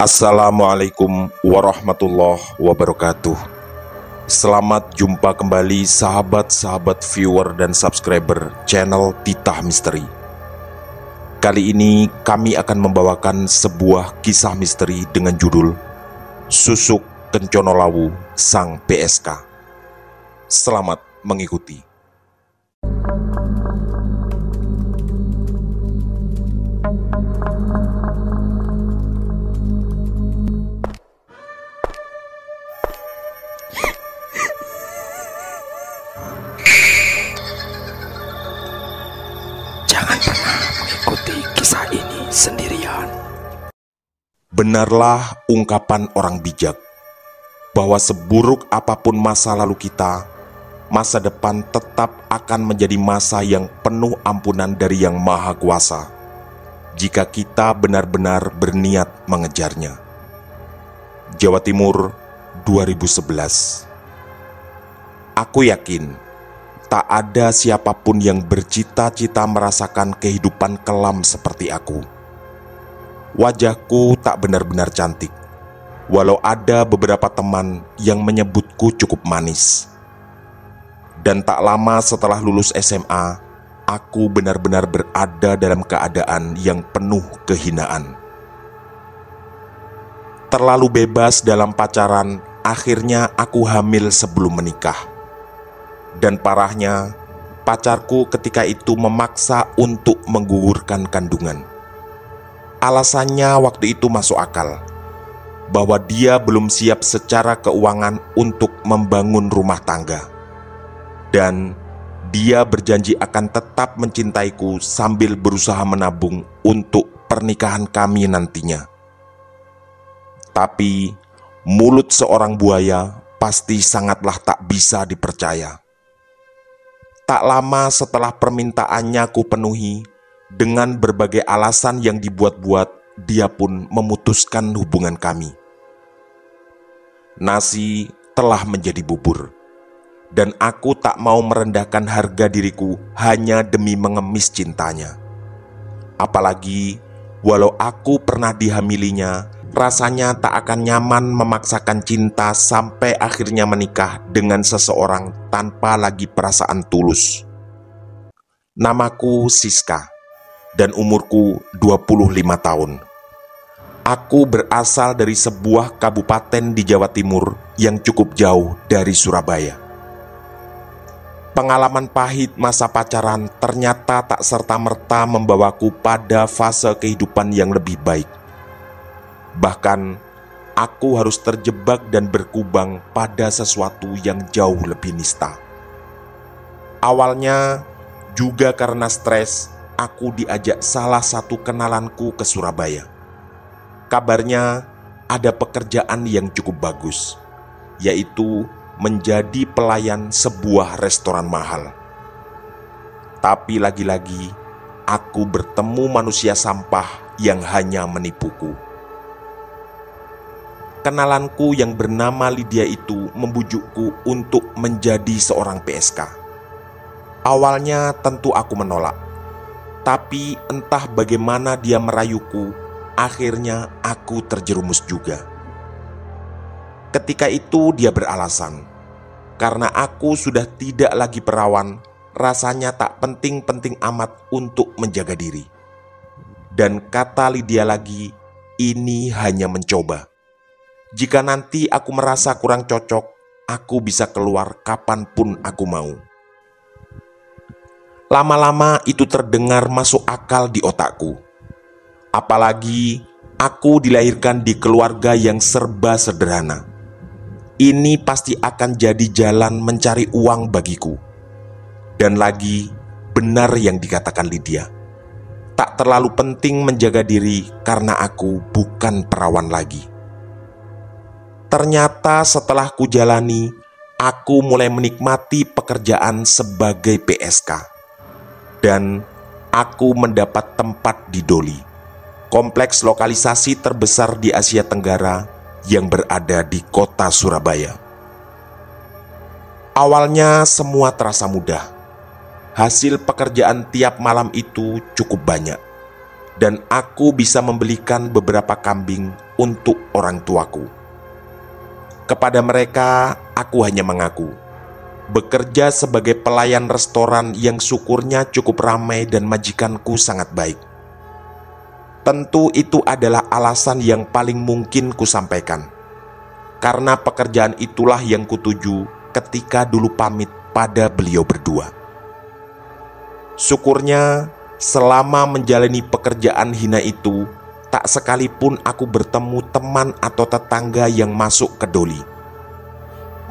Assalamualaikum warahmatullahi wabarakatuh. Selamat jumpa kembali sahabat-sahabat viewer dan subscriber channel Titah Misteri. Kali ini kami akan membawakan sebuah kisah misteri dengan judul Susuk Kencono Lawu Sang PSK. Selamat mengikuti. Jangan pernah mengikuti kisah ini sendirian. Benarlah ungkapan orang bijak bahwa seburuk apapun masa lalu kita, masa depan tetap akan menjadi masa yang penuh ampunan dari Yang Maha Kuasa jika kita benar-benar berniat mengejarnya. Jawa Timur 2011. Aku yakin tak ada siapapun yang bercita-cita merasakan kehidupan kelam seperti aku. Wajahku tak benar-benar cantik, walau ada beberapa teman yang menyebutku cukup manis. Dan tak lama setelah lulus SMA, aku benar-benar berada dalam keadaan yang penuh kehinaan. Terlalu bebas dalam pacaran, akhirnya aku hamil sebelum menikah. Dan parahnya, pacarku ketika itu memaksa untuk menggugurkan kandungan. Alasannya waktu itu masuk akal, bahwa dia belum siap secara keuangan untuk membangun rumah tangga. Dan dia berjanji akan tetap mencintaiku sambil berusaha menabung untuk pernikahan kami nantinya. Tapi mulut seorang buaya pasti sangatlah tak bisa dipercaya. Tak lama setelah permintaannya ku penuhi, dengan berbagai alasan yang dibuat-buat, dia pun memutuskan hubungan kami. Nasi telah menjadi bubur, dan aku tak mau merendahkan harga diriku hanya demi mengemis cintanya. Apalagi, walau aku pernah dihamilinya, rasanya tak akan nyaman memaksakan cinta sampai akhirnya menikah dengan seseorang tanpa lagi perasaan tulus. Namaku Siska dan umurku 25 tahun. Aku berasal dari sebuah kabupaten di Jawa Timur yang cukup jauh dari Surabaya. Pengalaman pahit masa pacaran ternyata tak serta-merta membawaku pada fase kehidupan yang lebih baik. Bahkan, aku harus terjebak dan berkubang pada sesuatu yang jauh lebih nista. Awalnya, juga karena stres, aku diajak salah satu kenalanku ke Surabaya. Kabarnya, ada pekerjaan yang cukup bagus, yaitu menjadi pelayan sebuah restoran mahal. Tapi lagi-lagi, aku bertemu manusia sampah yang hanya menipuku. Kenalanku yang bernama Lydia itu membujukku untuk menjadi seorang PSK. Awalnya tentu aku menolak, tapi entah bagaimana dia merayuku, akhirnya aku terjerumus juga. Ketika itu dia beralasan, karena aku sudah tidak lagi perawan, rasanya tak penting-penting amat untuk menjaga diri. Dan kata Lydia lagi, ini hanya mencoba. Jika nanti aku merasa kurang cocok, aku bisa keluar kapanpun aku mau. Lama-lama itu terdengar masuk akal di otakku. Apalagi aku dilahirkan di keluarga yang serba sederhana. Ini pasti akan jadi jalan mencari uang bagiku. Dan lagi, benar yang dikatakan Lydia. Tak terlalu penting menjaga diri karena aku bukan perawan lagi. Ternyata setelah kujalani, aku mulai menikmati pekerjaan sebagai PSK. Dan aku mendapat tempat di Doli, kompleks lokalisasi terbesar di Asia Tenggara yang berada di kota Surabaya. Awalnya semua terasa mudah. Hasil pekerjaan tiap malam itu cukup banyak. dan aku bisa membelikan beberapa kambing untuk orang tuaku. Kepada mereka, aku hanya mengaku bekerja sebagai pelayan restoran yang syukurnya cukup ramai dan majikanku sangat baik. Tentu itu adalah alasan yang paling mungkin kusampaikan, karena pekerjaan itulah yang kutuju ketika dulu pamit pada beliau berdua. Syukurnya, selama menjalani pekerjaan hina itu, tak sekalipun aku bertemu teman atau tetangga yang masuk ke Doli.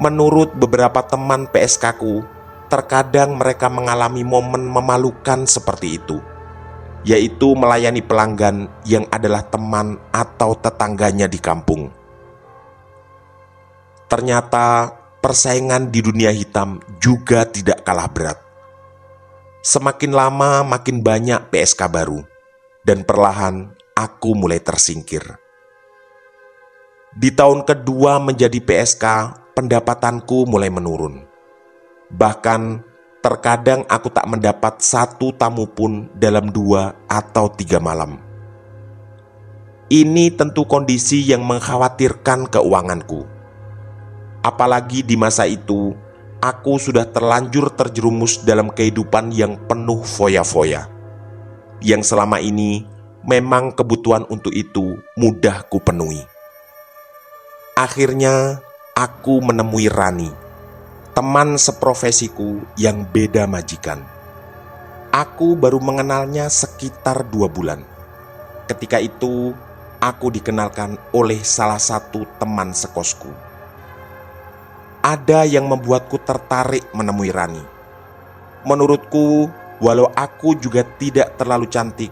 Menurut beberapa teman PSK-ku, terkadang mereka mengalami momen memalukan seperti itu, yaitu melayani pelanggan yang adalah teman atau tetangganya di kampung. Ternyata persaingan di dunia hitam juga tidak kalah berat. Semakin lama makin banyak PSK baru, dan perlahan aku mulai tersingkir. Di tahun kedua menjadi PSK, pendapatanku mulai menurun. Bahkan terkadang aku tak mendapat satu tamu pun dalam 2 atau 3 malam. Ini tentu kondisi yang mengkhawatirkan keuanganku. Apalagi di masa itu, aku sudah terlanjur terjerumus dalam kehidupan yang penuh foya-foya, yang selama ini memang kebutuhan untuk itu mudah kupenuhi. Akhirnya aku menemui Rani, teman seprofesiku yang beda majikan. Aku baru mengenalnya sekitar 2 bulan. Ketika itu, aku dikenalkan oleh salah satu teman sekosku. Ada yang membuatku tertarik menemui Rani. Menurutku, walau aku juga tidak terlalu cantik,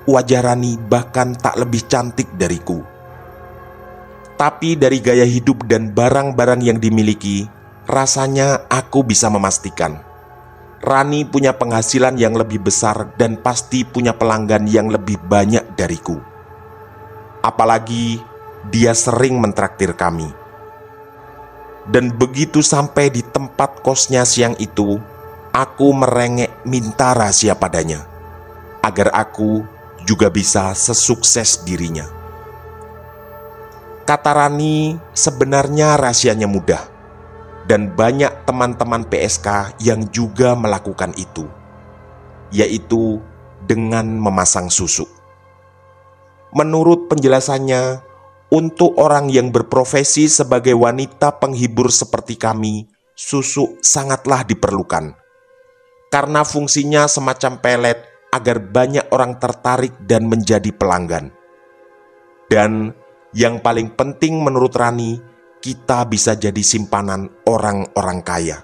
wajah Rani bahkan tak lebih cantik dariku. Tapi dari gaya hidup dan barang-barang yang dimiliki, rasanya aku bisa memastikan Rani punya penghasilan yang lebih besar dan pasti punya pelanggan yang lebih banyak dariku. Apalagi dia sering mentraktir kami. Dan begitu sampai di tempat kosnya siang itu, aku merengek minta rahasia padanya, agar aku juga bisa sesukses dirinya. Kata Rani, sebenarnya rahasianya mudah, dan banyak teman-teman PSK yang juga melakukan itu, yaitu dengan memasang susuk. Menurut penjelasannya, untuk orang yang berprofesi sebagai wanita penghibur seperti kami, susuk sangatlah diperlukan, karena fungsinya semacam pelet agar banyak orang tertarik dan menjadi pelanggan. Dan yang paling penting menurut Rani, kita bisa jadi simpanan orang-orang kaya.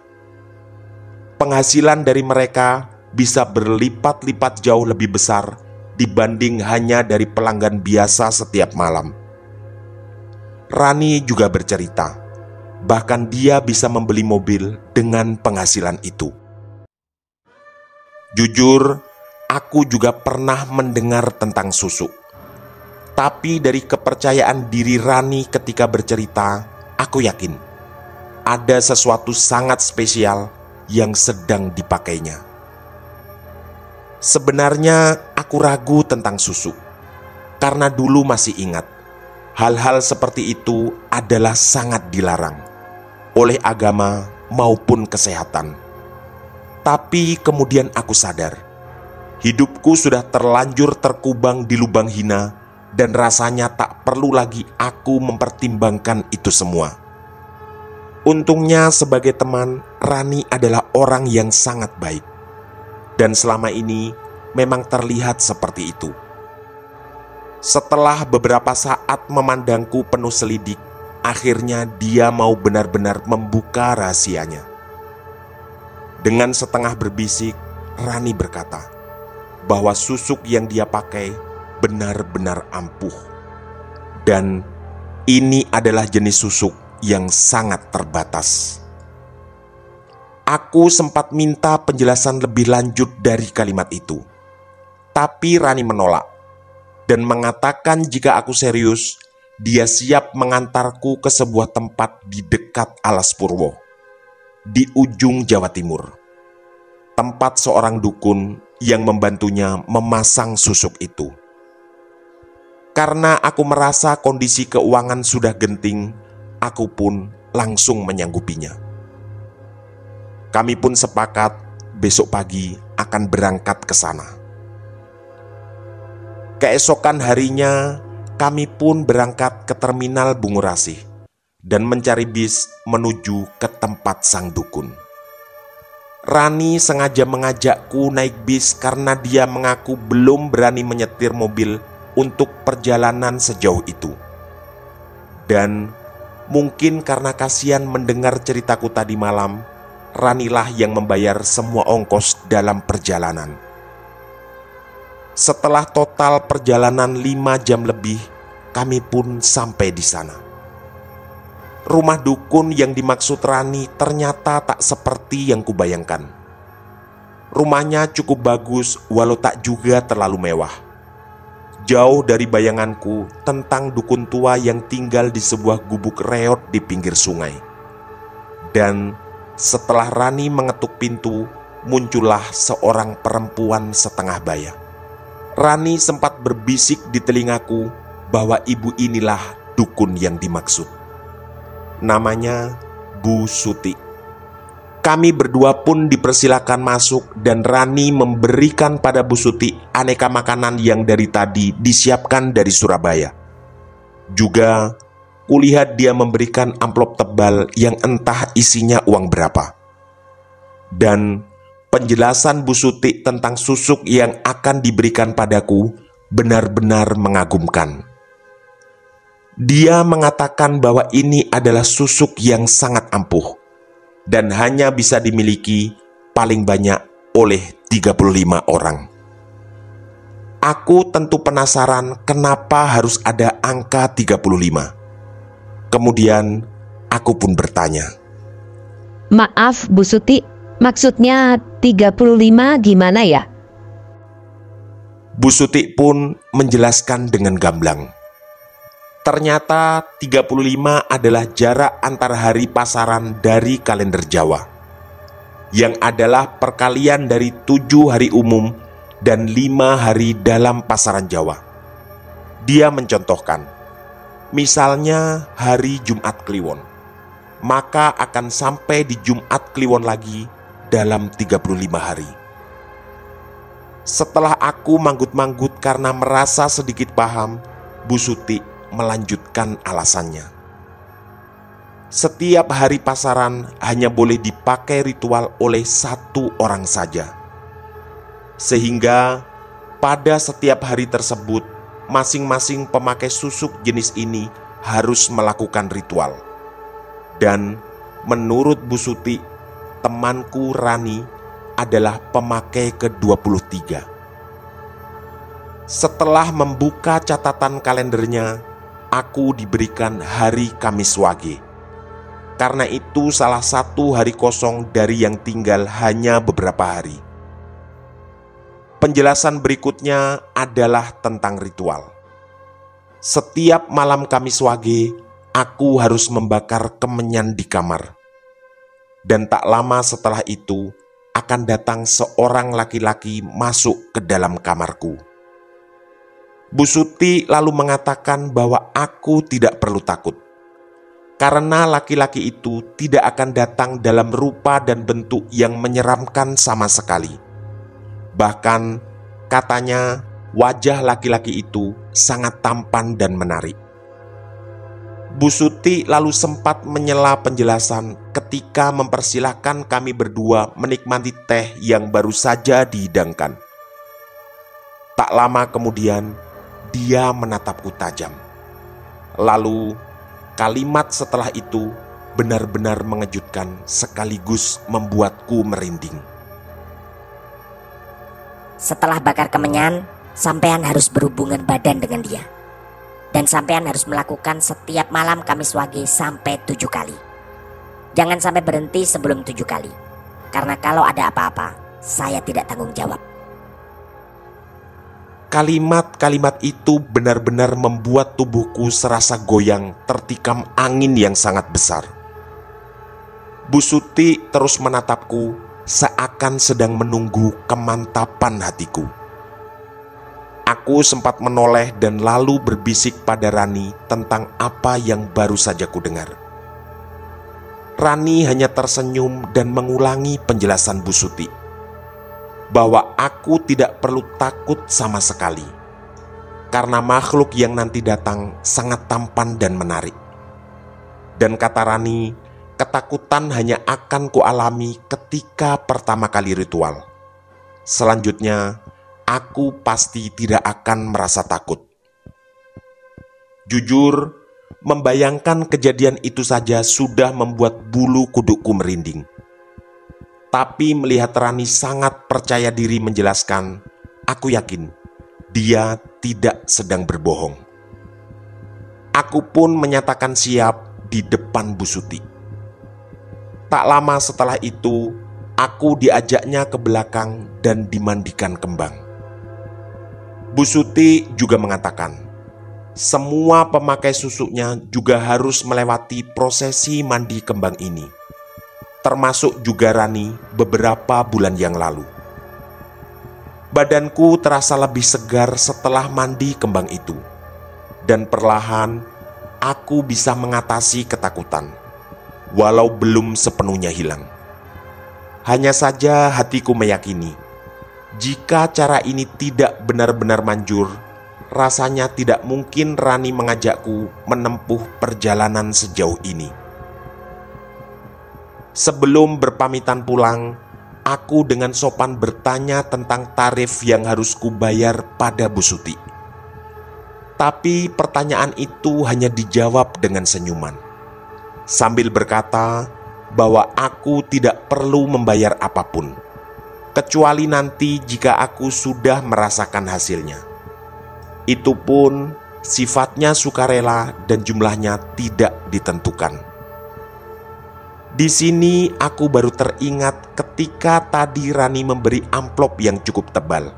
Penghasilan dari mereka bisa berlipat-lipat jauh lebih besar dibanding hanya dari pelanggan biasa setiap malam. Rani juga bercerita, bahkan dia bisa membeli mobil dengan penghasilan itu. Jujur, aku juga pernah mendengar tentang susuk. Tapi dari kepercayaan diri Rani ketika bercerita, aku yakin ada sesuatu sangat spesial yang sedang dipakainya. Sebenarnya aku ragu tentang susuk, karena dulu masih ingat, hal-hal seperti itu adalah sangat dilarang oleh agama maupun kesehatan. Tapi kemudian aku sadar, hidupku sudah terlanjur terkubang di lubang hina, dan rasanya tak perlu lagi aku mempertimbangkan itu semua. Untungnya sebagai teman, Rani adalah orang yang sangat baik, dan selama ini memang terlihat seperti itu. Setelah beberapa saat memandangku penuh selidik, akhirnya dia mau benar-benar membuka rahasianya. Dengan setengah berbisik, Rani berkata bahwa susuk yang dia pakai benar-benar ampuh, dan ini adalah jenis susuk yang sangat terbatas. Aku sempat minta penjelasan lebih lanjut dari kalimat itu, tapi Rani menolak dan mengatakan jika aku serius, dia siap mengantarku ke sebuah tempat di dekat Alas Purwo, di ujung Jawa Timur, tempat seorang dukun yang membantunya memasang susuk itu. Karena aku merasa kondisi keuangan sudah genting, aku pun langsung menyanggupinya. Kami pun sepakat besok pagi akan berangkat ke sana. Keesokan harinya, kami pun berangkat ke terminal Bungurasih dan mencari bis menuju ke tempat sang dukun. Rani sengaja mengajakku naik bis karena dia mengaku belum berani menyetir mobil untuk perjalanan sejauh itu. Dan mungkin karena kasihan mendengar ceritaku tadi malam, Ranilah yang membayar semua ongkos dalam perjalanan. Setelah total perjalanan 5 jam lebih, kami pun sampai di sana. Rumah dukun yang dimaksud Rani ternyata tak seperti yang kubayangkan. Rumahnya cukup bagus walau tak juga terlalu mewah. Jauh dari bayanganku tentang dukun tua yang tinggal di sebuah gubuk reot di pinggir sungai. Dan setelah Rani mengetuk pintu, muncullah seorang perempuan setengah baya. Rani sempat berbisik di telingaku bahwa ibu inilah dukun yang dimaksud. Namanya Bu Suti. Kami berdua pun dipersilakan masuk dan Rani memberikan pada Bu Suti aneka makanan yang dari tadi disiapkan dari Surabaya. Juga kulihat dia memberikan amplop tebal yang entah isinya uang berapa. Dan penjelasan Bu Suti tentang susuk yang akan diberikan padaku benar-benar mengagumkan. Dia mengatakan bahwa ini adalah susuk yang sangat ampuh dan hanya bisa dimiliki paling banyak oleh 35 orang. Aku tentu penasaran kenapa harus ada angka 35. Kemudian aku pun bertanya, "Maaf Bu Suti, maksudnya 35 gimana ya?" Bu Suti pun menjelaskan dengan gamblang. Ternyata 35 adalah jarak antara hari pasaran dari kalender Jawa, yang adalah perkalian dari 7 hari umum dan 5 hari dalam pasaran Jawa. Dia mencontohkan, misalnya hari Jumat Kliwon, maka akan sampai di Jumat Kliwon lagi dalam 35 hari. Setelah aku manggut-manggut karena merasa sedikit paham, Bu Suti melanjutkan alasannya. Setiap hari pasaran hanya boleh dipakai ritual oleh 1 orang saja. Sehingga pada setiap hari tersebut, masing-masing pemakai susuk jenis ini harus melakukan ritual. Dan menurut Bu Suti, temanku Rani adalah pemakai ke-23. Setelah membuka catatan kalendernya, aku diberikan hari Kamis Wage. Karena itu salah satu hari kosong dari yang tinggal hanya beberapa hari. Penjelasan berikutnya adalah tentang ritual. Setiap malam Kamis Wage, aku harus membakar kemenyan di kamar. Dan tak lama setelah itu, akan datang seorang laki-laki masuk ke dalam kamarku. Bu Suti lalu mengatakan bahwa aku tidak perlu takut, karena laki-laki itu tidak akan datang dalam rupa dan bentuk yang menyeramkan sama sekali. Bahkan katanya wajah laki-laki itu sangat tampan dan menarik. Bu Suti lalu sempat menyela penjelasan ketika mempersilahkan kami berdua menikmati teh yang baru saja dihidangkan. Tak lama kemudian, dia menatapku tajam. Lalu kalimat setelah itu benar-benar mengejutkan sekaligus membuatku merinding. Setelah bakar kemenyan, sampean harus berhubungan badan dengan dia. Dan sampean harus melakukan setiap malam Kamis Wage sampai 7 kali. Jangan sampai berhenti sebelum 7 kali. Karena kalau ada apa-apa, saya tidak tanggung jawab. Kalimat-kalimat itu benar-benar membuat tubuhku serasa goyang tertikam angin yang sangat besar. Bu Suti terus menatapku seakan sedang menunggu kemantapan hatiku. Aku sempat menoleh dan lalu berbisik pada Rani tentang apa yang baru saja kudengar. Rani hanya tersenyum dan mengulangi penjelasan Bu Suti, bahwa aku tidak perlu takut sama sekali, karena makhluk yang nanti datang sangat tampan dan menarik. Dan kata Rani, ketakutan hanya akan kualami ketika pertama kali ritual. Selanjutnya, aku pasti tidak akan merasa takut. Jujur, membayangkan kejadian itu saja sudah membuat bulu kudukku merinding. Tapi melihat Rani sangat percaya diri menjelaskan, aku yakin dia tidak sedang berbohong. Aku pun menyatakan siap di depan Bu Suti. Tak lama setelah itu, aku diajaknya ke belakang dan dimandikan kembang. Bu Suti juga mengatakan, semua pemakai susuknya juga harus melewati prosesi mandi kembang ini, termasuk juga Rani beberapa bulan yang lalu. Badanku terasa lebih segar setelah mandi kembang itu, dan perlahan aku bisa mengatasi ketakutan, walau belum sepenuhnya hilang. Hanya saja hatiku meyakini, jika cara ini tidak benar-benar manjur, rasanya tidak mungkin Rani mengajakku menempuh perjalanan sejauh ini. Sebelum berpamitan pulang, aku dengan sopan bertanya tentang tarif yang harus kubayar pada Bu Suti. Tapi pertanyaan itu hanya dijawab dengan senyuman, sambil berkata bahwa aku tidak perlu membayar apapun, kecuali nanti jika aku sudah merasakan hasilnya. Itu pun sifatnya sukarela dan jumlahnya tidak ditentukan. Di sini aku baru teringat ketika tadi Rani memberi amplop yang cukup tebal.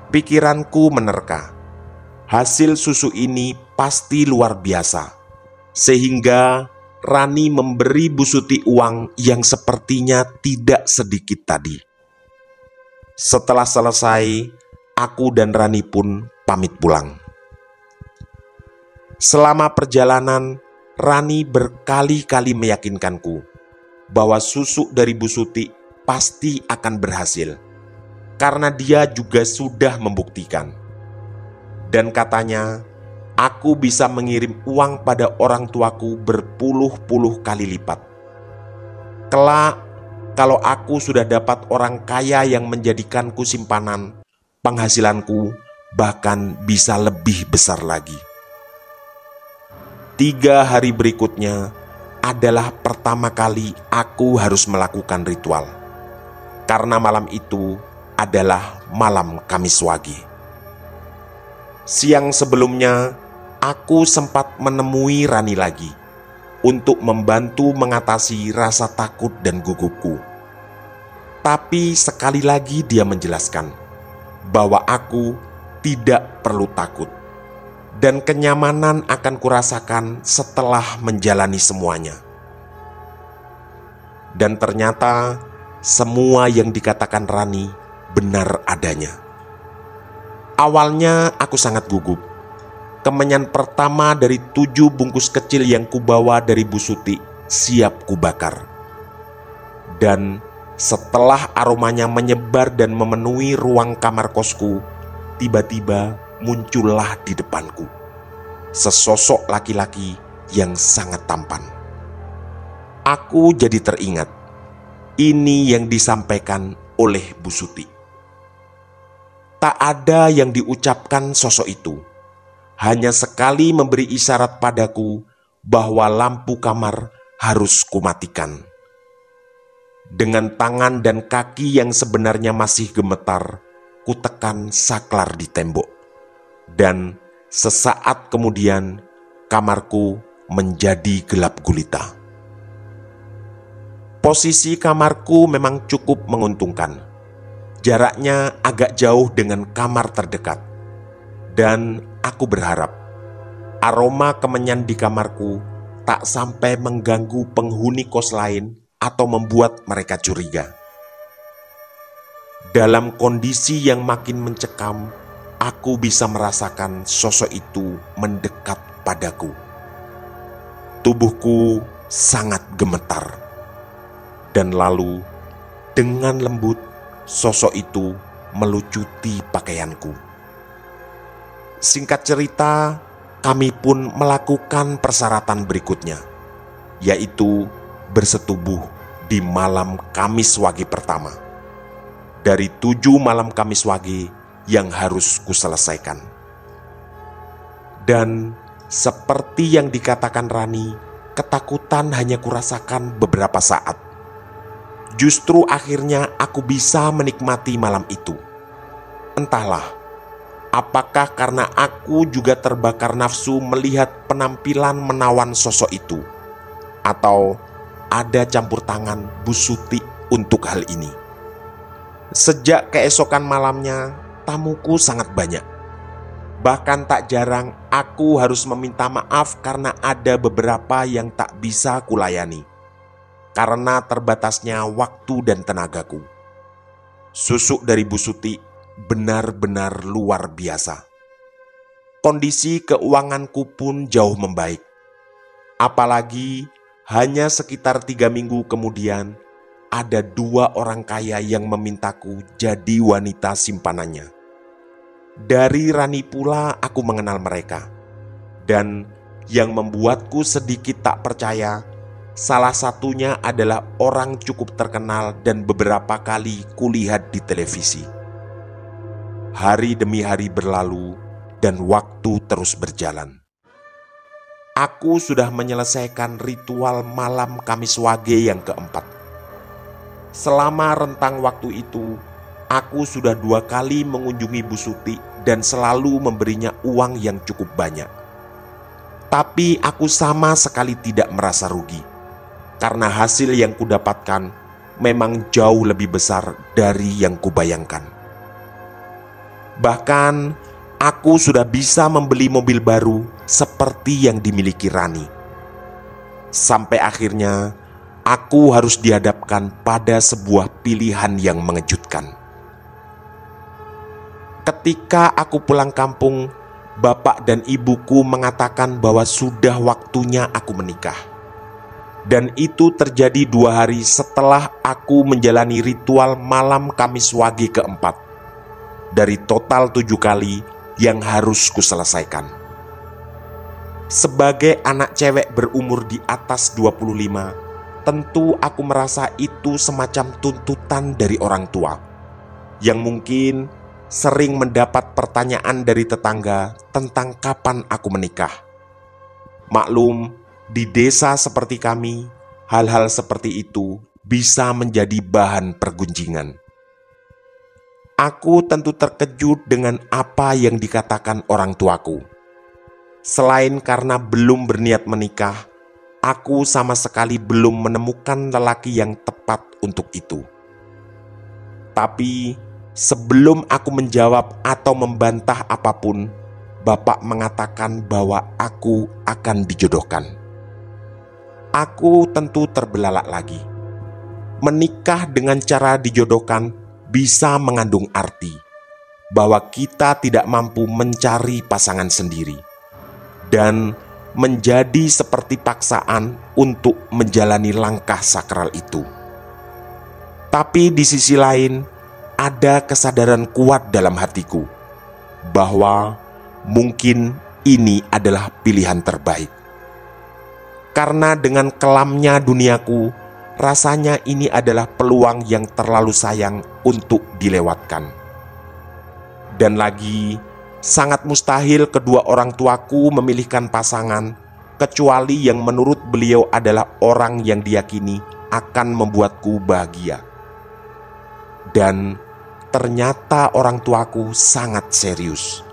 Pikiranku menerka, hasil susu ini pasti luar biasa, sehingga Rani memberi Bu Suti uang yang sepertinya tidak sedikit tadi. Setelah selesai, aku dan Rani pun pamit pulang. Selama perjalanan, Rani berkali-kali meyakinkanku bahwa susu dari Bu Suti pasti akan berhasil, karena dia juga sudah membuktikan. Dan katanya, aku bisa mengirim uang pada orang tuaku berpuluh-puluh kali lipat. Kelak, kalau aku sudah dapat orang kaya yang menjadikanku simpanan, penghasilanku bahkan bisa lebih besar lagi. 3 hari berikutnya adalah pertama kali aku harus melakukan ritual, karena malam itu adalah malam Kamis Wage. Siang sebelumnya, aku sempat menemui Rani lagi untuk membantu mengatasi rasa takut dan gugupku. Tapi sekali lagi dia menjelaskan bahwa aku tidak perlu takut, dan kenyamanan akan kurasakan setelah menjalani semuanya. Dan ternyata semua yang dikatakan Rani benar adanya. Awalnya aku sangat gugup. Kemenyan pertama dari 7 bungkus kecil yang kubawa dari Bu Suti siap kubakar. Dan setelah aromanya menyebar dan memenuhi ruang kamar kosku, tiba-tiba muncullah di depanku sesosok laki-laki yang sangat tampan. Aku jadi teringat, ini yang disampaikan oleh Bu Suti. Tak ada yang diucapkan sosok itu, hanya sekali memberi isyarat padaku bahwa lampu kamar harus kumatikan. Dengan tangan dan kaki yang sebenarnya masih gemetar, kutekan saklar di tembok, dan sesaat kemudian kamarku menjadi gelap gulita. Posisi kamarku memang cukup menguntungkan. Jaraknya agak jauh dengan kamar terdekat, dan aku berharap aroma kemenyan di kamarku tak sampai mengganggu penghuni kos lain atau membuat mereka curiga. Dalam kondisi yang makin mencekam, aku bisa merasakan sosok itu mendekat padaku. Tubuhku sangat gemetar. Dan lalu dengan lembut sosok itu melucuti pakaianku. Singkat cerita, kami pun melakukan persyaratan berikutnya, yaitu bersetubuh di malam Kamis Wage pertama dari 7 malam Kamis Wage yang harus kuselesaikan. Dan seperti yang dikatakan Rani, ketakutan hanya kurasakan beberapa saat. Justru akhirnya aku bisa menikmati malam itu. Entahlah, apakah karena aku juga terbakar nafsu melihat penampilan menawan sosok itu, atau ada campur tangan Bu Suti untuk hal ini. Sejak keesokan malamnya, tamuku sangat banyak. Bahkan tak jarang aku harus meminta maaf karena ada beberapa yang tak bisa kulayani karena terbatasnya waktu dan tenagaku. Susuk dari Bu Suti benar-benar luar biasa. Kondisi keuanganku pun jauh membaik. Apalagi hanya sekitar 3 minggu kemudian, ada 2 orang kaya yang memintaku jadi wanita simpanannya. Dari Rani pula aku mengenal mereka. Dan yang membuatku sedikit tak percaya, salah satunya adalah orang cukup terkenal dan beberapa kali kulihat di televisi. Hari demi hari berlalu dan waktu terus berjalan. Aku sudah menyelesaikan ritual malam Kamis Wage yang keempat. Selama rentang waktu itu, aku sudah 2 kali mengunjungi Bu Suti dan selalu memberinya uang yang cukup banyak. Tapi aku sama sekali tidak merasa rugi, karena hasil yang kudapatkan memang jauh lebih besar dari yang kubayangkan. Bahkan aku sudah bisa membeli mobil baru seperti yang dimiliki Rani. Sampai akhirnya aku harus dihadapkan pada sebuah pilihan yang mengejutkan. Ketika aku pulang kampung, bapak dan ibuku mengatakan bahwa sudah waktunya aku menikah. Dan itu terjadi 2 hari setelah aku menjalani ritual malam Kamis Wage keempat dari total 7 kali yang harus kuselesaikan. Sebagai anak cewek berumur di atas 25, tentu aku merasa itu semacam tuntutan dari orang tua, yang mungkin sering mendapat pertanyaan dari tetangga tentang kapan aku menikah. Maklum, di desa seperti kami, hal-hal seperti itu bisa menjadi bahan pergunjingan. Aku tentu terkejut dengan apa yang dikatakan orang tuaku. Selain karena belum berniat menikah, aku sama sekali belum menemukan lelaki yang tepat untuk itu. Tapi sebelum aku menjawab atau membantah apapun, bapak mengatakan bahwa aku akan dijodohkan. Aku tentu terbelalak lagi. Menikah dengan cara dijodohkan bisa mengandung arti bahwa kita tidak mampu mencari pasangan sendiri dan menjadi seperti paksaan untuk menjalani langkah sakral itu. Tapi di sisi lain, ada kesadaran kuat dalam hatiku bahwa mungkin ini adalah pilihan terbaik. Karena dengan kelamnya duniaku, rasanya ini adalah peluang yang terlalu sayang untuk dilewatkan. Dan lagi, sangat mustahil kedua orang tuaku memilihkan pasangan, kecuali yang menurut beliau adalah orang yang diyakini akan membuatku bahagia. Dan ternyata orang tuaku sangat serius.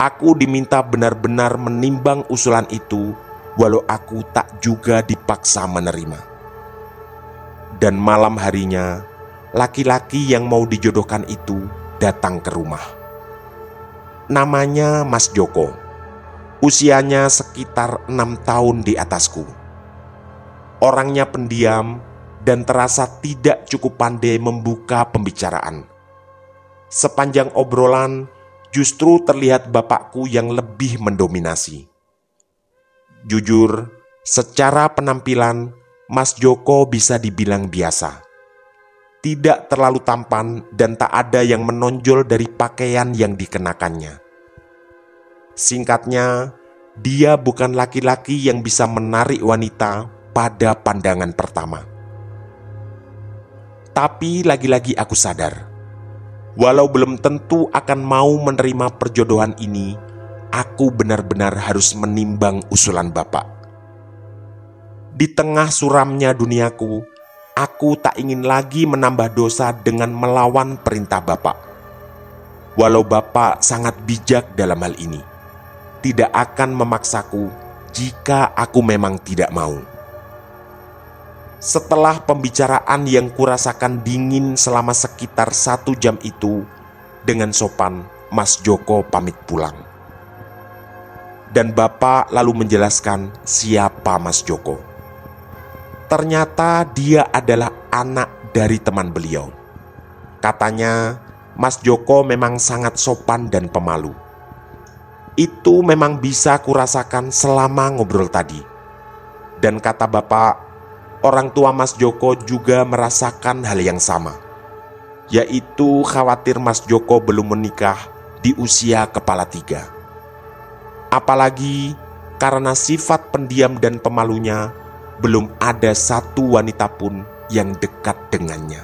Aku diminta benar-benar menimbang usulan itu, walau aku tak juga dipaksa menerima. Dan malam harinya, laki-laki yang mau dijodohkan itu datang ke rumah. Namanya Mas Joko. Usianya sekitar 6 tahun di atasku. Orangnya pendiam dan terasa tidak cukup pandai membuka pembicaraan. Sepanjang obrolan, justru terlihat bapakku yang lebih mendominasi. Jujur, secara penampilan, Mas Joko bisa dibilang biasa. Tidak terlalu tampan dan tak ada yang menonjol dari pakaian yang dikenakannya. Singkatnya, dia bukan laki-laki yang bisa menarik wanita pada pandangan pertama. Tapi lagi-lagi aku sadar, walau belum tentu akan mau menerima perjodohan ini, aku benar-benar harus menimbang usulan bapak. Di tengah suramnya duniaku, aku tak ingin lagi menambah dosa dengan melawan perintah bapak. Walau bapak sangat bijak dalam hal ini, tidak akan memaksaku jika aku memang tidak mau. Setelah pembicaraan yang kurasakan dingin selama sekitar 1 jam itu, dengan sopan Mas Joko pamit pulang. Dan bapak lalu menjelaskan siapa Mas Joko. Ternyata dia adalah anak dari teman beliau. Katanya Mas Joko memang sangat sopan dan pemalu. Itu memang bisa kurasakan selama ngobrol tadi. Dan kata bapak, orang tua Mas Joko juga merasakan hal yang sama, yaitu khawatir Mas Joko belum menikah di usia kepala 3. Apalagi karena sifat pendiam dan pemalunya, belum ada satu wanita pun yang dekat dengannya.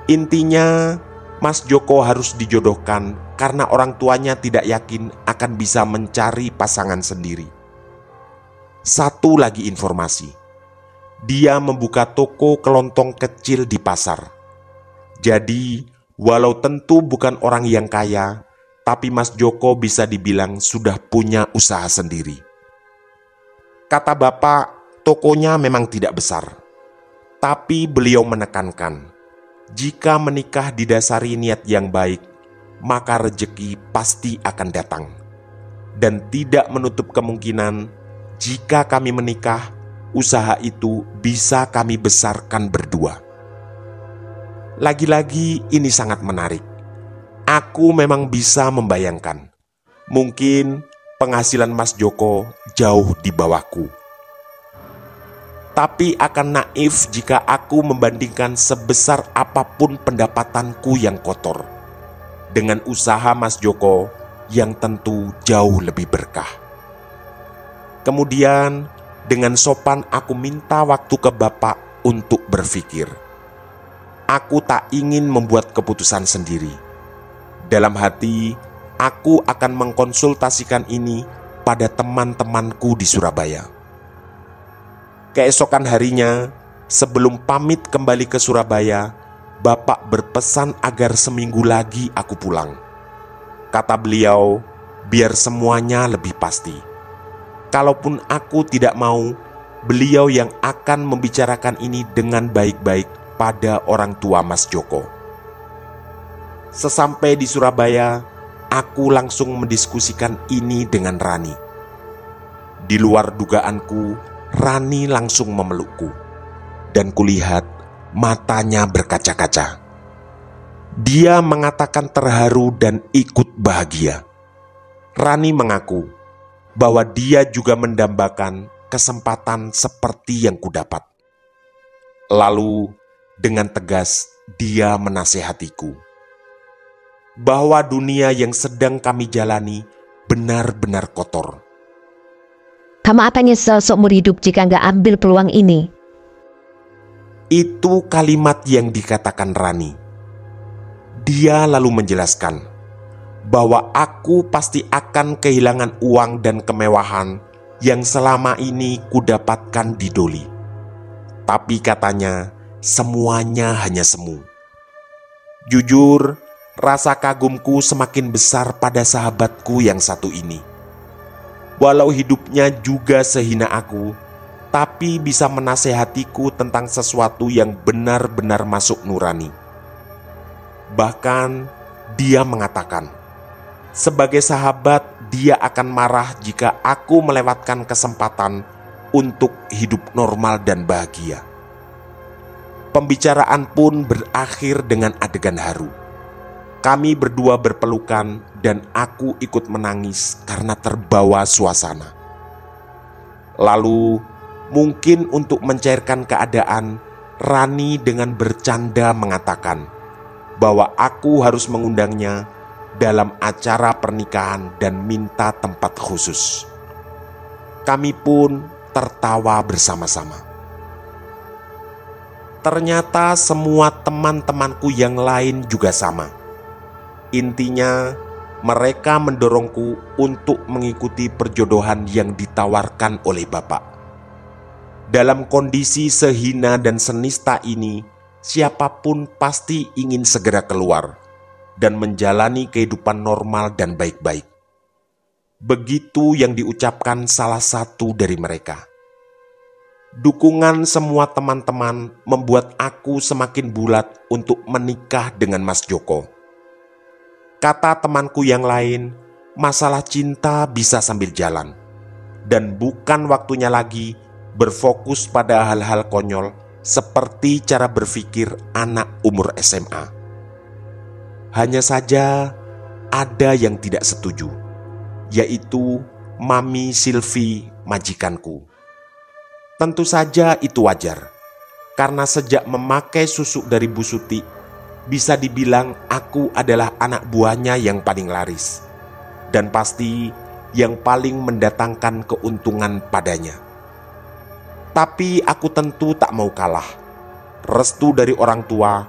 Intinya, Mas Joko harus dijodohkan karena orang tuanya tidak yakin akan bisa mencari pasangan sendiri. Satu lagi informasi, dia membuka toko kelontong kecil di pasar. Jadi, walau tentu bukan orang yang kaya, tapi Mas Joko bisa dibilang sudah punya usaha sendiri. Kata bapak, tokonya memang tidak besar, tapi beliau menekankan, jika menikah didasari niat yang baik, maka rezeki pasti akan datang. Dan tidak menutup kemungkinan, jika kami menikah, usaha itu bisa kami besarkan berdua. Lagi-lagi ini sangat menarik. Aku memang bisa membayangkan, mungkin penghasilan Mas Joko jauh di bawahku. Tapi akan naif jika aku membandingkan sebesar apapun pendapatanku yang kotor dengan usaha Mas Joko yang tentu jauh lebih berkah. Kemudian dengan sopan aku minta waktu ke bapak untuk berpikir. Aku tak ingin membuat keputusan sendiri. Dalam hati, aku akan mengkonsultasikan ini pada teman-temanku di Surabaya. Keesokan harinya, sebelum pamit kembali ke Surabaya, bapak berpesan agar seminggu lagi aku pulang. Kata beliau, biar semuanya lebih pasti. Kalaupun aku tidak mau, beliau yang akan membicarakan ini dengan baik-baik pada orang tua Mas Joko. Sesampai di Surabaya, aku langsung mendiskusikan ini dengan Rani. Di luar dugaanku, Rani langsung memelukku, dan kulihat matanya berkaca-kaca. Dia mengatakan terharu dan ikut bahagia. Rani mengaku bahwa dia juga mendambakan kesempatan seperti yang kudapat. Lalu dengan tegas dia menasehatiku bahwa dunia yang sedang kami jalani benar-benar kotor. Kamu apa nyesel seumur hidup jika nggak ambil peluang ini? Itu kalimat yang dikatakan Rani. Dia lalu menjelaskan bahwa aku pasti akan kehilangan uang dan kemewahan yang selama ini kudapatkan di Doli. Tapi katanya semuanya hanya semu. Jujur, rasa kagumku semakin besar pada sahabatku yang satu ini. Walau hidupnya juga sehina aku, tapi bisa menasehatiku tentang sesuatu yang benar-benar masuk nurani. Bahkan dia mengatakan, sebagai sahabat dia akan marah jika aku melewatkan kesempatan untuk hidup normal dan bahagia. Pembicaraan pun berakhir dengan adegan haru. Kami berdua berpelukan dan aku ikut menangis karena terbawa suasana. Lalu, mungkin untuk mencairkan keadaan, Rani dengan bercanda mengatakan bahwa aku harus mengundangnya dalam acara pernikahan dan minta tempat khusus. Kami pun tertawa bersama-sama. Ternyata semua teman-temanku yang lain juga sama. Intinya, mereka mendorongku untuk mengikuti perjodohan yang ditawarkan oleh Bapak. Dalam kondisi sehina dan senista ini, siapapun pasti ingin segera keluar dan menjalani kehidupan normal dan baik-baik. Begitu yang diucapkan salah satu dari mereka. Dukungan semua teman-teman membuat aku semakin bulat untuk menikah dengan Mas Joko. Kata temanku yang lain, masalah cinta bisa sambil jalan, dan bukan waktunya lagi berfokus pada hal-hal konyol seperti cara berpikir anak umur SMA. Hanya saja ada yang tidak setuju, yaitu Mami Silvi, majikanku. Tentu saja itu wajar, karena sejak memakai susuk dari Bu Suti, bisa dibilang aku adalah anak buahnya yang paling laris, dan pasti yang paling mendatangkan keuntungan padanya. Tapi aku tentu tak mau kalah. Restu dari orang tua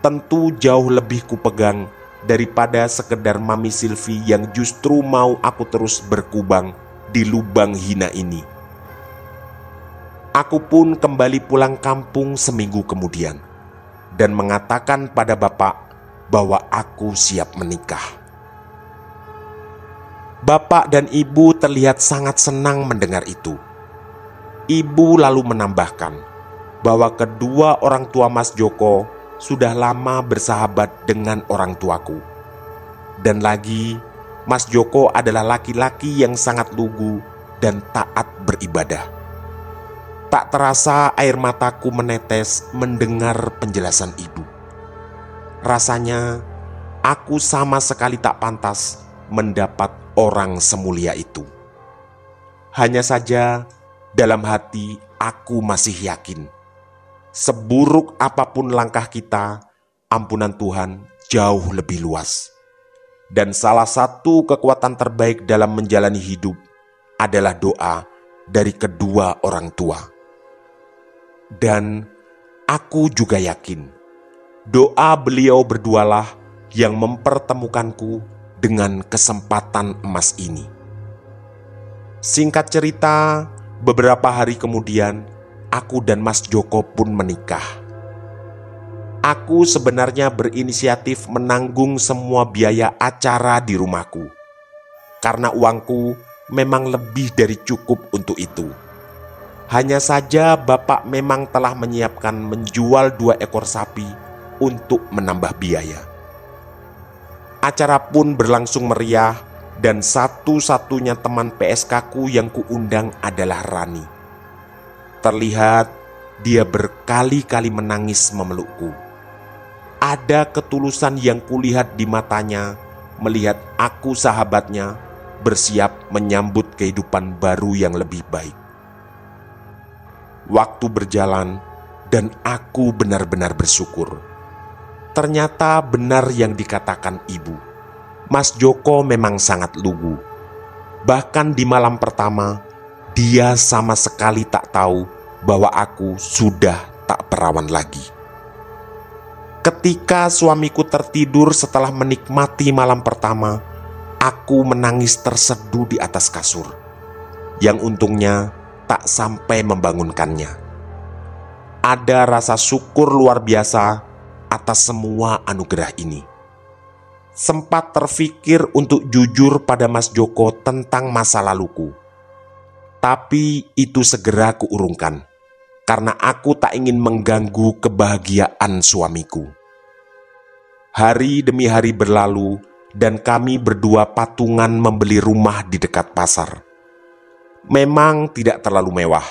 tentu jauh lebih kupegang daripada sekedar Mami Silvi yang justru mau aku terus berkubang di lubang hina ini. Aku pun kembali pulang kampung seminggu kemudian dan mengatakan pada Bapak bahwa aku siap menikah. Bapak dan Ibu terlihat sangat senang mendengar itu. Ibu lalu menambahkan bahwa kedua orang tua Mas Joko sudah lama bersahabat dengan orang tuaku. Dan lagi, Mas Joko adalah laki-laki yang sangat lugu dan taat beribadah. Tak terasa air mataku menetes mendengar penjelasan ibu. Rasanya aku sama sekali tak pantas mendapat orang semulia itu. Hanya saja dalam hati aku masih yakin, seburuk apapun langkah kita, ampunan Tuhan jauh lebih luas. Dan salah satu kekuatan terbaik dalam menjalani hidup adalah doa dari kedua orang tua. Dan aku juga yakin, doa beliau berdualah yang mempertemukanku dengan kesempatan emas ini. Singkat cerita, beberapa hari kemudian, aku dan Mas Joko pun menikah. Aku sebenarnya berinisiatif menanggung semua biaya acara di rumahku, karena uangku memang lebih dari cukup untuk itu. Hanya saja Bapak memang telah menyiapkan menjual 2 ekor sapi untuk menambah biaya. Acara pun berlangsung meriah dan satu-satunya teman PSK-ku yang kuundang adalah Rani. Terlihat dia berkali-kali menangis memelukku. Ada ketulusan yang kulihat di matanya melihat aku sahabatnya bersiap menyambut kehidupan baru yang lebih baik. Waktu berjalan dan aku benar-benar bersyukur. Ternyata benar yang dikatakan ibu. Mas Joko memang sangat lugu. Bahkan di malam pertama, dia sama sekali tak tahu bahwa aku sudah tak perawan lagi. Ketika suamiku tertidur setelah menikmati malam pertama, aku menangis terseduh di atas kasur, yang untungnya tak sampai membangunkannya. Ada rasa syukur luar biasa atas semua anugerah ini. Sempat terfikir untuk jujur pada Mas Joko tentang masa laluku, tapi itu segera kuurungkan karena aku tak ingin mengganggu kebahagiaan suamiku. Hari demi hari berlalu dan kami berdua patungan membeli rumah di dekat pasar. Memang tidak terlalu mewah,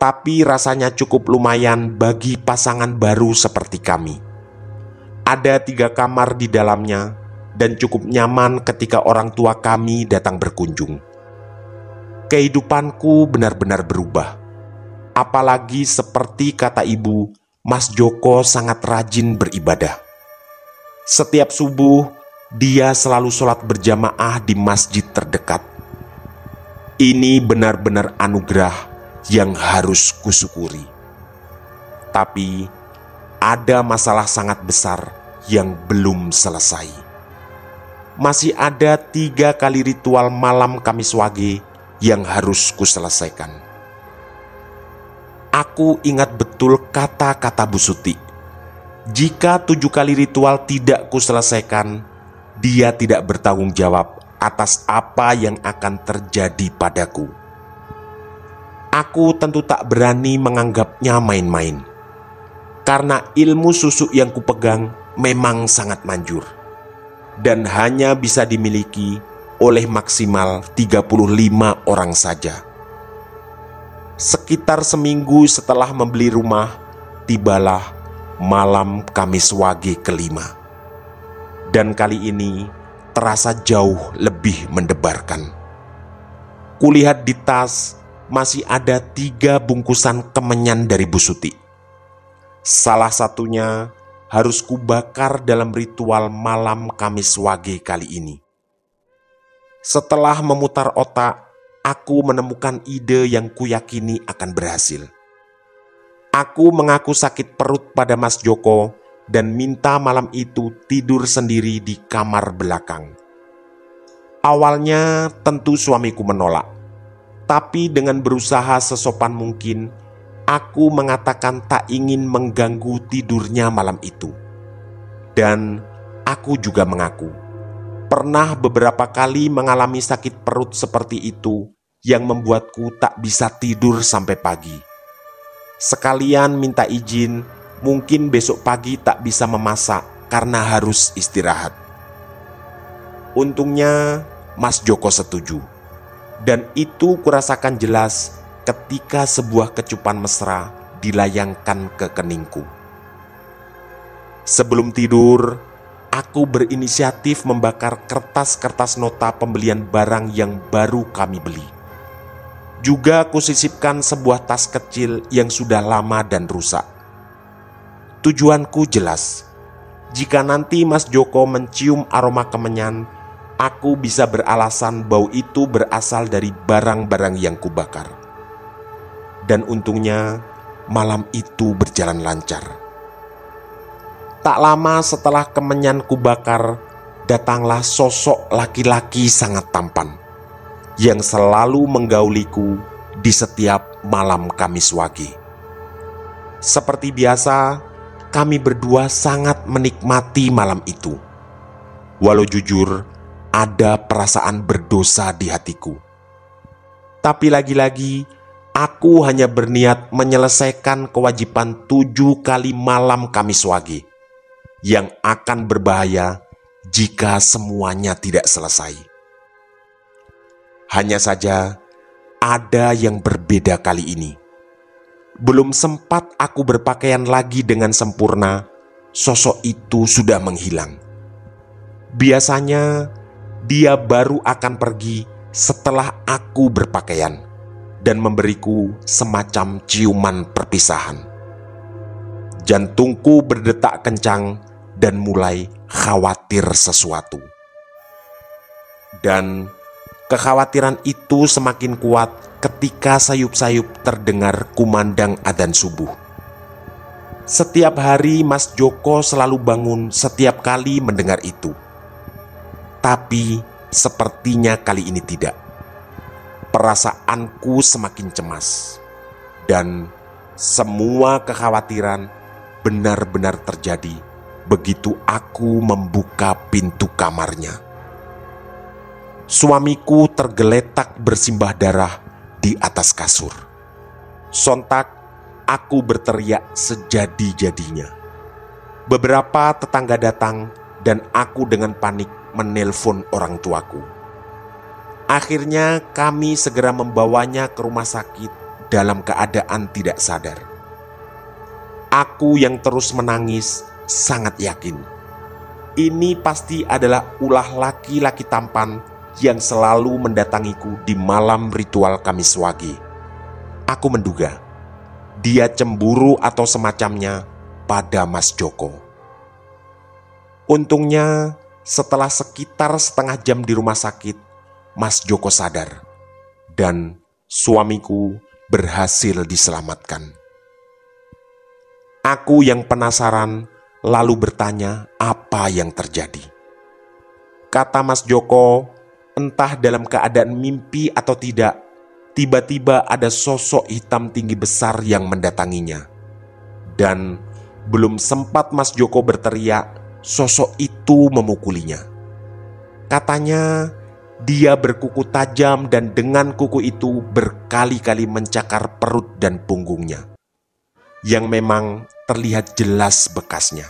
tapi rasanya cukup lumayan bagi pasangan baru seperti kami. Ada 3 kamar di dalamnya dan cukup nyaman ketika orang tua kami datang berkunjung. Kehidupanku benar-benar berubah. Apalagi seperti kata ibu, Mas Joko sangat rajin beribadah. Setiap subuh, dia selalu sholat berjamaah di masjid terdekat. Ini benar-benar anugerah yang harus kusyukuri. Tapi ada masalah sangat besar yang belum selesai. Masih ada 3 kali ritual malam Kamis Wage yang harus kuselesaikan. Aku ingat betul kata-kata Bu Suti. Jika 7 kali ritual tidak kuselesaikan, dia tidak bertanggung jawab atas apa yang akan terjadi padaku. Aku tentu tak berani menganggapnya main-main, karena ilmu susuk yang kupegang memang sangat manjur dan hanya bisa dimiliki oleh maksimal 35 orang saja. Sekitar seminggu setelah membeli rumah, tibalah malam Kamis Wage kelima. Dan kali ini terasa jauh lebih mendebarkan. Kulihat di tas masih ada 3 bungkusan kemenyan dari Bu Suti. Salah satunya harus kubakar dalam ritual malam Kamis Wage kali ini. Setelah memutar otak, aku menemukan ide yang kuyakini akan berhasil. Aku mengaku sakit perut pada Mas Joko dan minta malam itu tidur sendiri di kamar belakang. Awalnya tentu suamiku menolak, tapi dengan berusaha sesopan mungkin, aku mengatakan tak ingin mengganggu tidurnya malam itu. Dan aku juga mengaku pernah beberapa kali mengalami sakit perut seperti itu yang membuatku tak bisa tidur sampai pagi. Sekalian minta izin, mungkin besok pagi tak bisa memasak karena harus istirahat. Untungnya Mas Joko setuju, dan itu kurasakan jelas ketika sebuah kecupan mesra dilayangkan ke keningku. Sebelum tidur, aku berinisiatif membakar kertas-kertas nota pembelian barang yang baru kami beli. Juga kusisipkan sebuah tas kecil yang sudah lama dan rusak. Tujuanku jelas, jika nanti Mas Joko mencium aroma kemenyan, aku bisa beralasan bau itu berasal dari barang-barang yang kubakar. Dan untungnya malam itu berjalan lancar. Tak lama setelah kemenyan kubakar, datanglah sosok laki-laki sangat tampan yang selalu menggauliku di setiap malam Kamis Wage. Seperti biasa, kami berdua sangat menikmati malam itu. Walau jujur, ada perasaan berdosa di hatiku. Tapi lagi-lagi, aku hanya berniat menyelesaikan kewajiban 7 kali malam Kamis Wage yang akan berbahaya jika semuanya tidak selesai. Hanya saja ada yang berbeda kali ini. Belum sempat aku berpakaian lagi dengan sempurna, sosok itu sudah menghilang. Biasanya dia baru akan pergi setelah aku berpakaian dan memberiku semacam ciuman perpisahan. Jantungku berdetak kencang dan mulai khawatir sesuatu. Dan kekhawatiran itu semakin kuat ketika sayup-sayup terdengar kumandang adzan subuh. Setiap hari Mas Joko selalu bangun setiap kali mendengar itu. Tapi sepertinya kali ini tidak. Perasaanku semakin cemas. Dan semua kekhawatiran benar-benar terjadi begitu aku membuka pintu kamarnya. Suamiku tergeletak bersimbah darah di atas kasur. Sontak aku berteriak sejadi-jadinya. Beberapa tetangga datang dan aku dengan panik menelpon orang tuaku. Akhirnya kami segera membawanya ke rumah sakit dalam keadaan tidak sadar. Aku yang terus menangis sangat yakin Ini pasti adalah ulah laki-laki tampan yang selalu mendatangiku di malam ritual Kamis Wage. Aku menduga dia cemburu atau semacamnya pada Mas Joko. Untungnya setelah sekitar setengah jam di rumah sakit, Mas Joko sadar dan suamiku berhasil diselamatkan. Aku yang penasaran lalu bertanya apa yang terjadi. Kata Mas Joko, entah dalam keadaan mimpi atau tidak, tiba-tiba ada sosok hitam tinggi besar yang mendatanginya. Dan belum sempat Mas Joko berteriak, sosok itu memukulinya. Katanya dia berkuku tajam dan dengan kuku itu berkali-kali mencakar perut dan punggungnya, yang memang terlihat jelas bekasnya.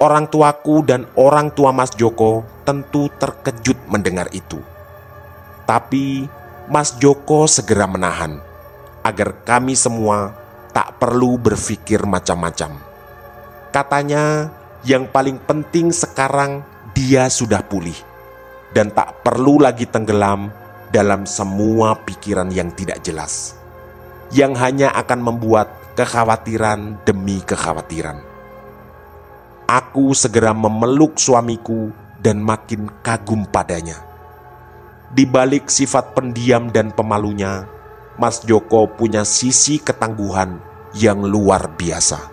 Orang tuaku dan orang tua Mas Joko tentu terkejut mendengar itu. Tapi Mas Joko segera menahan agar kami semua tak perlu berpikir macam-macam. Katanya yang paling penting sekarang dia sudah pulih dan tak perlu lagi tenggelam dalam semua pikiran yang tidak jelas, yang hanya akan membuat kekhawatiran demi kekhawatiran. Aku segera memeluk suamiku dan makin kagum padanya. Di balik sifat pendiam dan pemalunya, Mas Joko punya sisi ketangguhan yang luar biasa.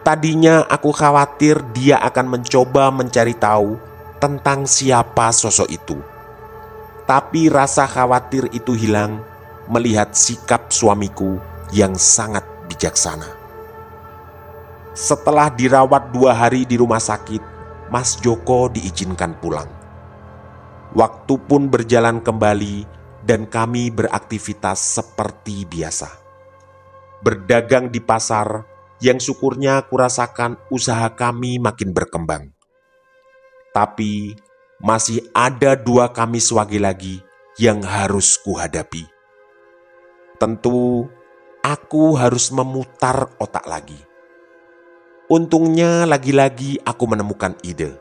Tadinya aku khawatir dia akan mencoba mencari tahu tentang siapa sosok itu. Tapi rasa khawatir itu hilang melihat sikap suamiku yang sangat bijaksana. Setelah dirawat 2 hari di rumah sakit, Mas Joko diizinkan pulang. Waktu pun berjalan kembali dan kami beraktivitas seperti biasa. Berdagang di pasar yang syukurnya kurasakan usaha kami makin berkembang. Tapi masih ada 2 Kamis Wage lagi yang harus kuhadapi. Tentu aku harus memutar otak lagi. Untungnya lagi-lagi aku menemukan ide.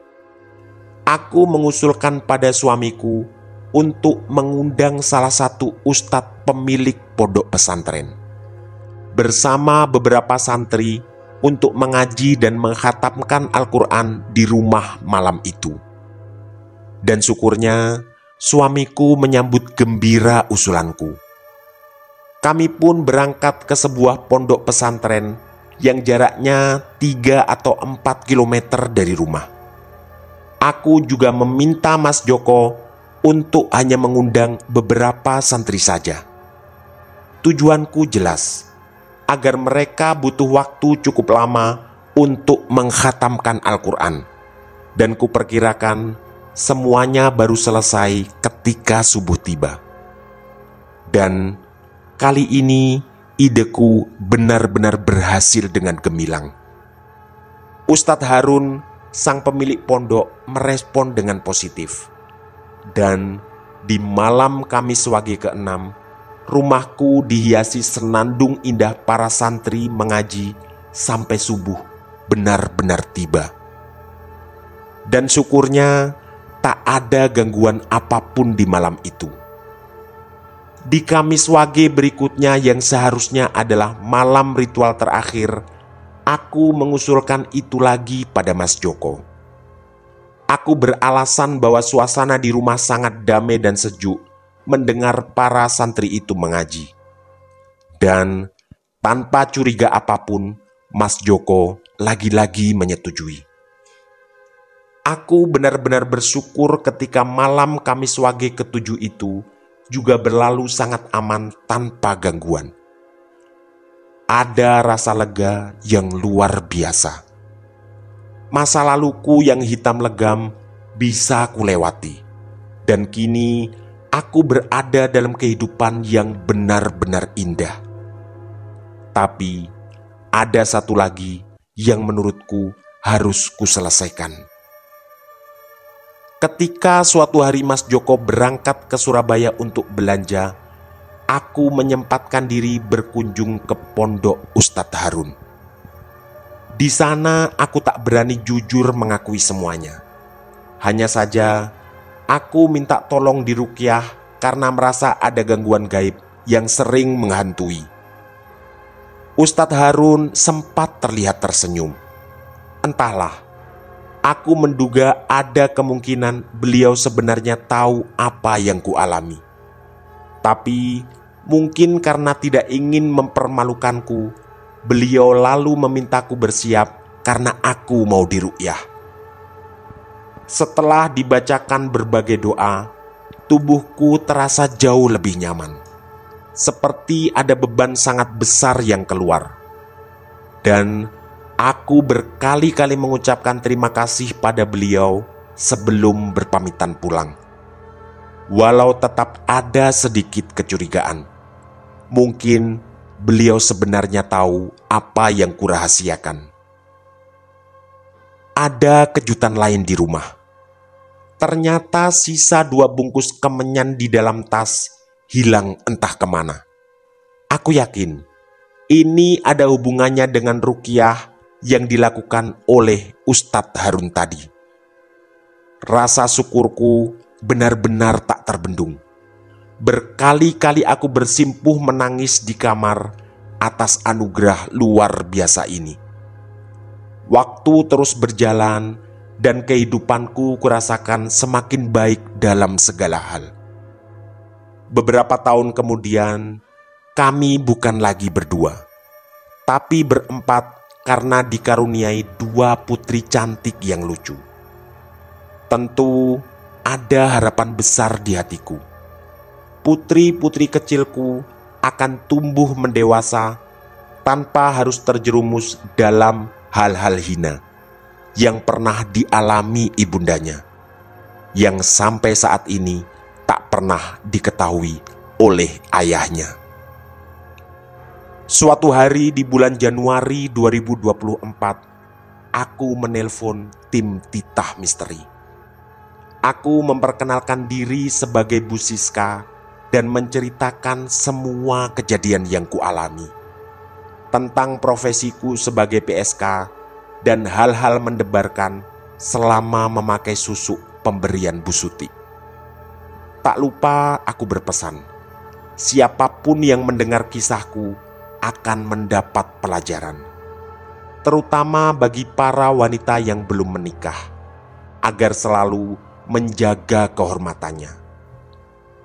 Aku mengusulkan pada suamiku untuk mengundang salah satu ustadz pemilik pondok pesantren bersama beberapa santri untuk mengaji dan mengkhatamkan Al-Quran di rumah malam itu. Dan syukurnya suamiku menyambut gembira usulanku. Kami pun berangkat ke sebuah pondok pesantren yang jaraknya 3 atau 4 kilometer dari rumah. Aku juga meminta Mas Joko untuk hanya mengundang beberapa santri saja. Tujuanku jelas, agar mereka butuh waktu cukup lama untuk mengkhatamkan Al-Quran. Dan kuperkirakan semuanya baru selesai ketika subuh tiba. Dan kali ini ideku benar-benar berhasil dengan gemilang. Ustadz Harun, sang pemilik pondok, merespon dengan positif. Dan di malam Kamis Wage ke-6, rumahku dihiasi senandung indah para santri mengaji sampai subuh benar-benar tiba. Dan syukurnya tak ada gangguan apapun di malam itu. Di Kamis Wage berikutnya yang seharusnya adalah malam ritual terakhir, aku mengusulkan itu lagi pada Mas Joko. Aku beralasan bahwa suasana di rumah sangat damai dan sejuk mendengar para santri itu mengaji. Dan tanpa curiga apapun, Mas Joko lagi-lagi menyetujui. Aku benar-benar bersyukur ketika malam Kamis Wage ke-7 itu juga berlalu sangat aman tanpa gangguan. Ada rasa lega yang luar biasa. Masa laluku yang hitam legam bisa kulewati. Dan kini aku berada dalam kehidupan yang benar-benar indah. Tapi ada satu lagi yang menurutku harus kuselesaikan. Ketika suatu hari Mas Joko berangkat ke Surabaya untuk belanja, aku menyempatkan diri berkunjung ke pondok Ustadz Harun. Di sana aku tak berani jujur mengakui semuanya. Hanya saja aku minta tolong diruqyah karena merasa ada gangguan gaib yang sering menghantui. Ustadz Harun sempat terlihat tersenyum. Entahlah, aku menduga ada kemungkinan beliau sebenarnya tahu apa yang kualami. Tapi mungkin karena tidak ingin mempermalukanku, beliau lalu memintaku bersiap karena aku mau diruqyah. Setelah dibacakan berbagai doa, tubuhku terasa jauh lebih nyaman. Seperti ada beban sangat besar yang keluar. Dan aku berkali-kali mengucapkan terima kasih pada beliau sebelum berpamitan pulang. Walau tetap ada sedikit kecurigaan. Mungkin beliau sebenarnya tahu apa yang kurahasiakan. Ada kejutan lain di rumah. Ternyata sisa 2 bungkus kemenyan di dalam tas hilang entah kemana. Aku yakin ini ada hubungannya dengan ruqyah yang dilakukan oleh Ustadz Harun tadi. Rasa syukurku benar-benar tak terbendung. Berkali-kali aku bersimpuh menangis di kamar atas anugerah luar biasa ini. Waktu terus berjalan dan kehidupanku kurasakan semakin baik dalam segala hal. Beberapa tahun kemudian, kami bukan lagi berdua, tapi berempat karena dikaruniai 2 putri cantik yang lucu. Tentu ada harapan besar di hatiku. Putri-putri kecilku akan tumbuh mendewasa tanpa harus terjerumus dalam hal-hal hina yang pernah dialami ibundanya, yang sampai saat ini tak pernah diketahui oleh ayahnya. Suatu hari di bulan Januari 2024, aku menelpon tim Titah Misteri. Aku memperkenalkan diri sebagai Bu Siska dan menceritakan semua kejadian yang kualami, tentang profesiku sebagai PSK dan hal-hal mendebarkan selama memakai susuk pemberian Bu Suti. Tak lupa aku berpesan, siapapun yang mendengar kisahku akan mendapat pelajaran, terutama bagi para wanita yang belum menikah, agar selalu menjaga kehormatannya.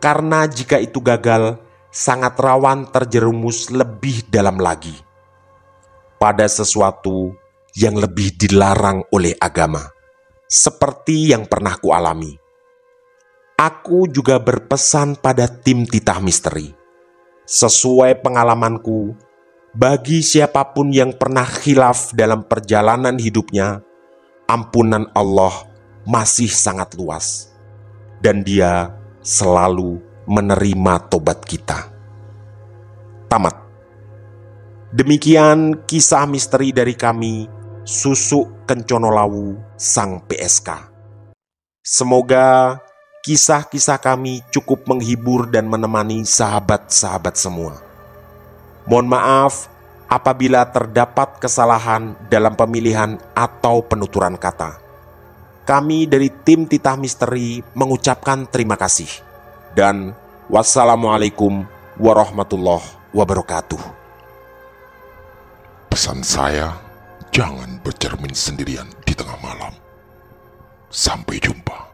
Karena jika itu gagal, sangat rawan terjerumus lebih dalam lagi pada sesuatu yang lebih dilarang oleh agama, seperti yang pernah kualami. Aku juga berpesan pada tim Titah Misteri, sesuai pengalamanku, bagi siapapun yang pernah khilaf dalam perjalanan hidupnya, ampunan Allah masih sangat luas, dan Dia selalu menerima tobat kita. Tamat. Demikian kisah misteri dari kami, Susuk Kencono Lawu Sang PSK. Semoga kisah-kisah kami cukup menghibur dan menemani sahabat-sahabat semua. Mohon maaf apabila terdapat kesalahan dalam pemilihan atau penuturan kata. Kami dari tim Titah Misteri mengucapkan terima kasih. Dan wassalamualaikum warahmatullahi wabarakatuh. Pesan saya, jangan bercermin sendirian di tengah malam. Sampai jumpa.